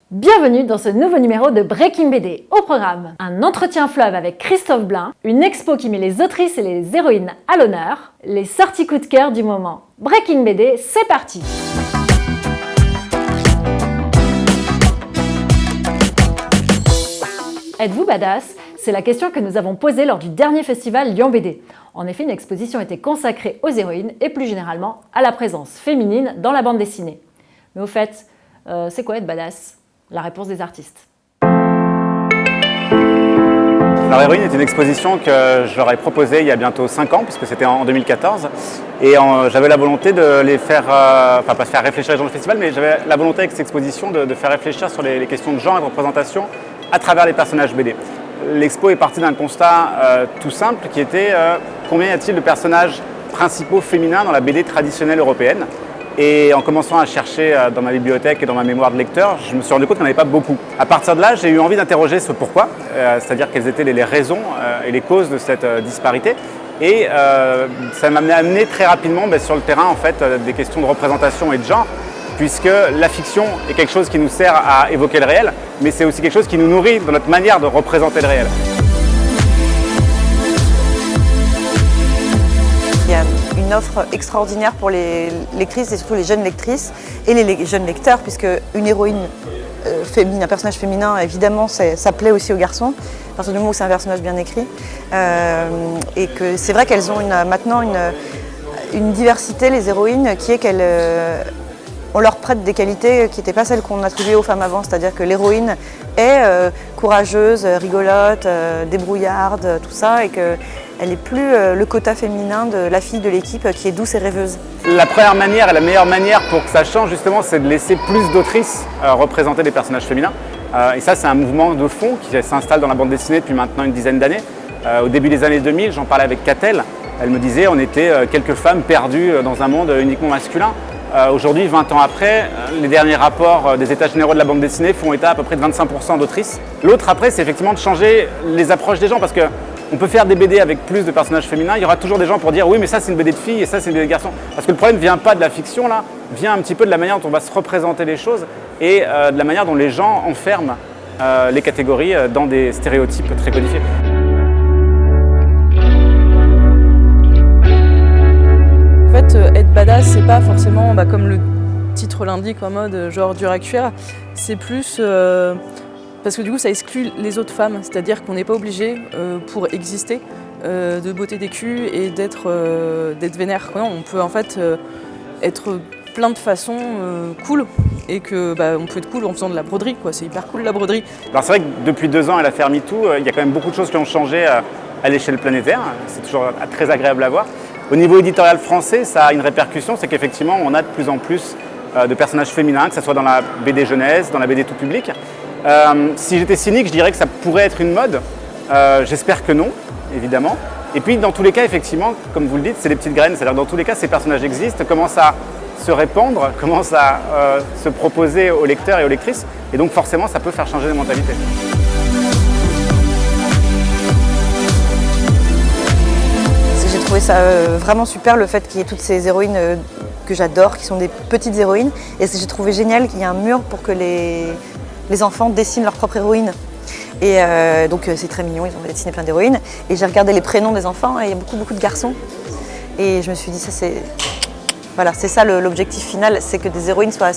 Bienvenue dans ce nouveau numéro de Breaking BD. Au programme, un entretien fleuve avec Christophe Blain, une expo qui met les autrices et les héroïnes à l'honneur, les sorties coup de cœur du moment. Breaking BD, c'est parti! Êtes-vous badass? C'est la question que nous avons posée lors du dernier festival Lyon BD. En effet, une exposition était consacrée aux héroïnes et plus généralement à la présence féminine dans la bande dessinée. Mais au fait, c'est quoi être badass? La réponse des artistes. Alors Héroïne est une exposition que je leur ai proposée il y a bientôt 5 ans, puisque c'était en 2014. Et j'avais la volonté de les faire, pas faire réfléchir les gens du festival, mais j'avais la volonté avec cette exposition de faire réfléchir sur les questions de genre et de représentation à travers les personnages BD. L'expo est partie d'un constat tout simple qui était combien y a-t-il de personnages principaux féminins dans la BD traditionnelle européenne? Et en commençant à chercher dans ma bibliothèque et dans ma mémoire de lecteur, je me suis rendu compte qu'il n'y en avait pas beaucoup. À partir de là, j'ai eu envie d'interroger ce pourquoi, c'est-à-dire quelles étaient les raisons et les causes de cette disparité. Et ça m'a amené très rapidement sur le terrain en fait, des questions de représentation et de genre, puisque la fiction est quelque chose qui nous sert à évoquer le réel, mais c'est aussi quelque chose qui nous nourrit dans notre manière de représenter le réel. Il y a une offre extraordinaire pour les lectrices et surtout les jeunes lectrices et les jeunes lecteurs, puisque une héroïne féminine, un personnage féminin, évidemment, ça plaît aussi aux garçons, à partir du moment où c'est un personnage bien écrit. Et que c'est vrai qu'elles ont maintenant une diversité, les héroïnes, qui est qu'elles... on leur prête des qualités qui n'étaient pas celles qu'on attribuait aux femmes avant, c'est-à-dire que l'héroïne est courageuse, rigolote, débrouillarde, tout ça, et qu'elle n'est plus le quota féminin de la fille de l'équipe qui est douce et rêveuse. La première manière et la meilleure manière pour que ça change justement, c'est de laisser plus d'autrices représenter des personnages féminins. Et ça, c'est un mouvement de fond qui s'installe dans la bande dessinée depuis maintenant une dizaine d'années. Au début des années 2000, j'en parlais avec Catel, elle me disait on était quelques femmes perdues dans un monde uniquement masculin. Aujourd'hui, 20 ans après, les derniers rapports des états généraux de la bande dessinée font état à peu près de 25% d'autrices. L'autre après, c'est effectivement de changer les approches des gens, parce qu'on peut faire des BD avec plus de personnages féminins, il y aura toujours des gens pour dire oui mais ça c'est une BD de filles et ça c'est une BD de garçons. Parce que le problème ne vient pas de la fiction là, vient un petit peu de la manière dont on va se représenter les choses et de la manière dont les gens enferment les catégories dans des stéréotypes très codifiés. En fait, être badass, c'est pas forcément comme le titre l'indique en mode genre dur à cuire, c'est plus parce que du coup ça exclut les autres femmes, c'est-à-dire qu'on n'est pas obligé pour exister de botter des culs et d'être vénère. Non, on peut en fait être plein de façons cool et que on peut être cool en faisant de la broderie, quoi. C'est hyper cool la broderie. Alors c'est vrai que depuis 2 ans elle a fait MeToo, il y a quand même beaucoup de choses qui ont changé à l'échelle planétaire, c'est toujours très agréable à voir. Au niveau éditorial français, ça a une répercussion, c'est qu'effectivement on a de plus en plus de personnages féminins, que ce soit dans la BD jeunesse, dans la BD tout public. Si j'étais cynique, je dirais que ça pourrait être une mode. J'espère que non, évidemment. Et puis dans tous les cas, effectivement, comme vous le dites, c'est des petites graines, c'est-à-dire dans tous les cas, ces personnages existent, commencent à se répandre, commencent à se proposer aux lecteurs et aux lectrices, et donc forcément ça peut faire changer les mentalités. J'ai trouvé ça vraiment super, le fait qu'il y ait toutes ces héroïnes que j'adore, qui sont des petites héroïnes. Et j'ai trouvé génial qu'il y ait un mur pour que les enfants dessinent leur propre héroïne. Et donc c'est très mignon, ils ont dessiné plein d'héroïnes. Et j'ai regardé les prénoms des enfants et il y a beaucoup de garçons. Et je me suis dit, ça c'est... Voilà, c'est ça l'objectif final, c'est que des héroïnes soient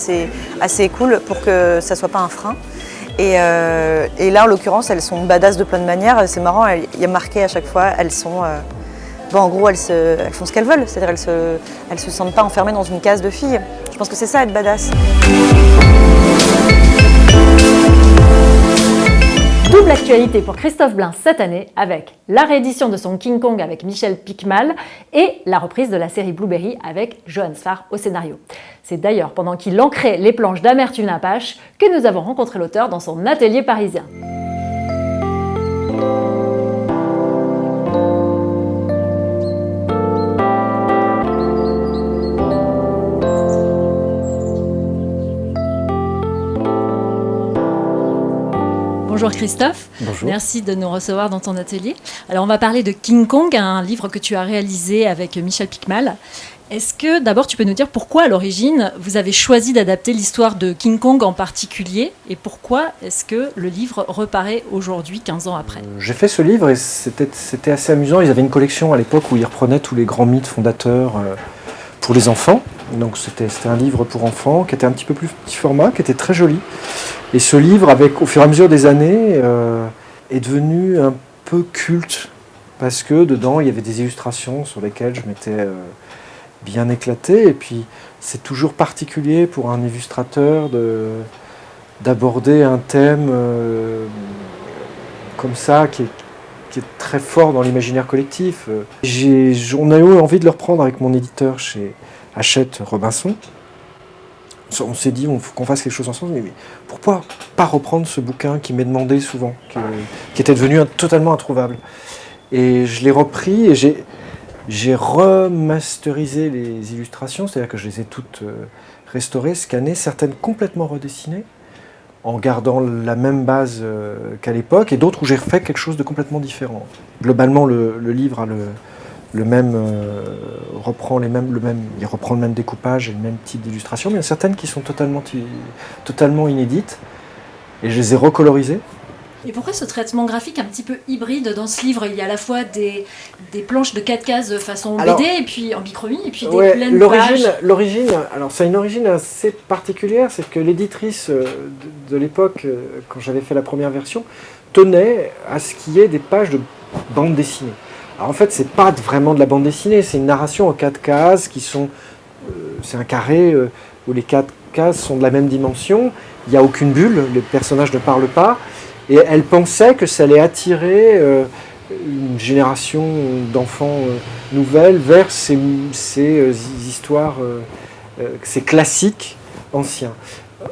assez cool pour que ça soit pas un frein. Et là, en l'occurrence, elles sont badass de plein de manières. C'est marrant, il y a marqué à chaque fois, elles sont... en gros, elles font ce qu'elles veulent, c'est-à-dire elles se sentent pas enfermées dans une case de filles. Je pense que c'est ça, être badass. Double actualité pour Christophe Blain cette année avec la réédition de son King Kong avec Michel Piquemal et la reprise de la série Blueberry avec Johan Sfar au scénario. C'est d'ailleurs pendant qu'il ancrait les planches d'Amertume Apache que nous avons rencontré l'auteur dans son atelier parisien. Bonjour Christophe, Bonjour. Merci de nous recevoir dans ton atelier. Alors on va parler de King Kong, un livre que tu as réalisé avec Michel Piquemal. Est-ce que d'abord tu peux nous dire pourquoi à l'origine vous avez choisi d'adapter l'histoire de King Kong en particulier et pourquoi est-ce que le livre reparaît aujourd'hui 15 ans après? J'ai fait ce livre et c'était assez amusant. Ils avaient une collection à l'époque où ils reprenaient tous les grands mythes fondateurs pour les enfants. Donc c'était un livre pour enfants qui était un petit peu plus petit format, qui était très joli. Et ce livre, au fur et à mesure des années, est devenu un peu culte parce que dedans il y avait des illustrations sur lesquelles je m'étais bien éclaté. Et puis c'est toujours particulier pour un illustrateur d'aborder un thème comme ça qui est très fort dans l'imaginaire collectif. On a eu envie de le reprendre avec mon éditeur chez Hachette Robinson. On s'est dit qu'on fasse quelque chose ensemble, mais pourquoi pas reprendre ce bouquin qui m'est demandé souvent, qui était devenu totalement introuvable. Et je l'ai repris et j'ai remasterisé les illustrations, c'est-à-dire que je les ai toutes restaurées, scannées, certaines complètement redessinées, en gardant la même base qu'à l'époque, et d'autres où j'ai refait quelque chose de complètement différent. Globalement, le livre a il reprend le même découpage et le même type d'illustration, mais il y en a certaines qui sont totalement inédites, et je les ai recolorisées. Et pourquoi ce traitement graphique un petit peu hybride dans ce livre? Il y a à la fois des planches de 4 cases façon BD, et puis en bichromie, et puis des pleines pages. L'origine, alors ça a une origine assez particulière, c'est que l'éditrice de l'époque, quand j'avais fait la première version, tenait à ce qu'il y ait des pages de bande dessinée. Alors en fait, c'est pas vraiment de la bande dessinée, c'est une narration en 4 cases qui sont... c'est un carré où les 4 cases sont de la même dimension, il n'y a aucune bulle, les personnages ne parlent pas, et elle pensait que ça allait attirer une génération d'enfants nouvelles vers ces histoires, ces classiques anciens.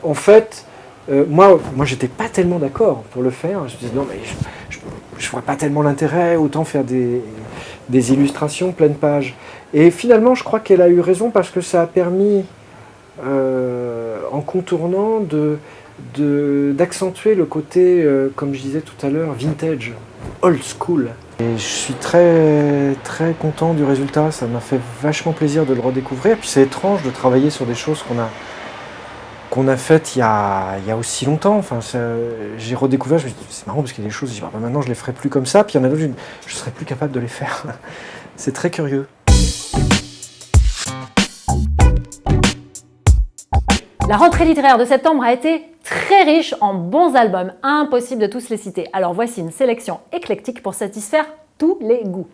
En fait, moi j'étais pas tellement d'accord pour le faire. Je me disais non mais je vois pas tellement l'intérêt, autant faire des illustrations pleine page. Et finalement je crois qu'elle a eu raison parce que ça a permis, en contournant, d'accentuer le côté, comme je disais tout à l'heure, vintage, old school. Et je suis très très content du résultat, ça m'a fait vachement plaisir de le redécouvrir. Puis c'est étrange de travailler sur des choses qu'on a faites il y a aussi longtemps. Enfin, j'ai redécouvert, je me dis c'est marrant parce qu'il y a des choses, je dis, bah, maintenant je les ferai plus comme ça, puis il y en a d'autres, je serais plus capable de les faire. C'est très curieux. La rentrée littéraire de septembre a été très riche en bons albums, impossible de tous les citer. Alors voici une sélection éclectique pour satisfaire tous les goûts.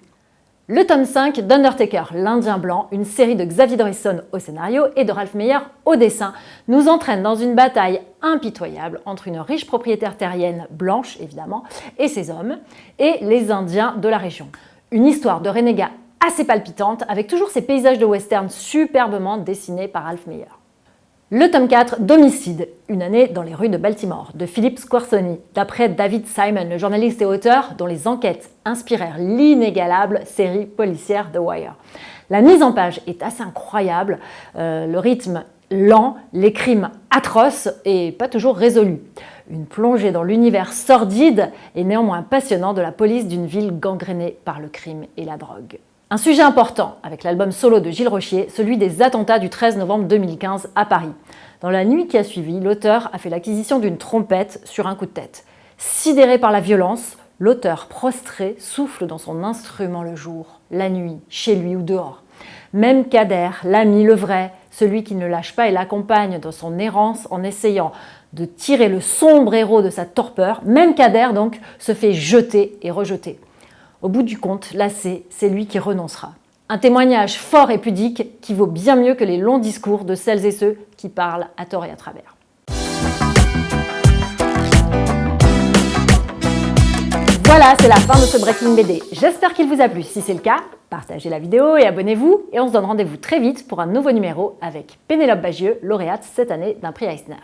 Le tome 5 d'Undertaker, l'Indien blanc, une série de Xavier Dorison au scénario et de Ralph Meyer au dessin, nous entraîne dans une bataille impitoyable entre une riche propriétaire terrienne, blanche évidemment, et ses hommes, et les Indiens de la région. Une histoire de renégat assez palpitante, avec toujours ces paysages de western superbement dessinés par Ralph Meyer. Le tome 4 d'Homicide, une année dans les rues de Baltimore, de Philip Squarsoni, d'après David Simon, le journaliste et auteur dont les enquêtes inspirèrent l'inégalable série policière The Wire. La mise en page est assez incroyable, le rythme lent, les crimes atroces et pas toujours résolus. Une plongée dans l'univers sordide et néanmoins passionnant de la police d'une ville gangrénée par le crime et la drogue. Un sujet important avec l'album solo de Gilles Rochier, celui des attentats du 13 novembre 2015 à Paris. Dans la nuit qui a suivi, l'auteur a fait l'acquisition d'une trompette sur un coup de tête. Sidéré par la violence, l'auteur prostré souffle dans son instrument le jour, la nuit, chez lui ou dehors. Même Kader, l'ami, le vrai, celui qui ne lâche pas et l'accompagne dans son errance en essayant de tirer le sombre héros de sa torpeur, même Kader donc se fait jeter et rejeter. Au bout du compte, lassé, c'est lui qui renoncera. Un témoignage fort et pudique qui vaut bien mieux que les longs discours de celles et ceux qui parlent à tort et à travers. Voilà, c'est la fin de ce Breaking BD. J'espère qu'il vous a plu. Si c'est le cas, partagez la vidéo et abonnez-vous. Et on se donne rendez-vous très vite pour un nouveau numéro avec Pénélope Bagieux, lauréate cette année d'un prix Eisner.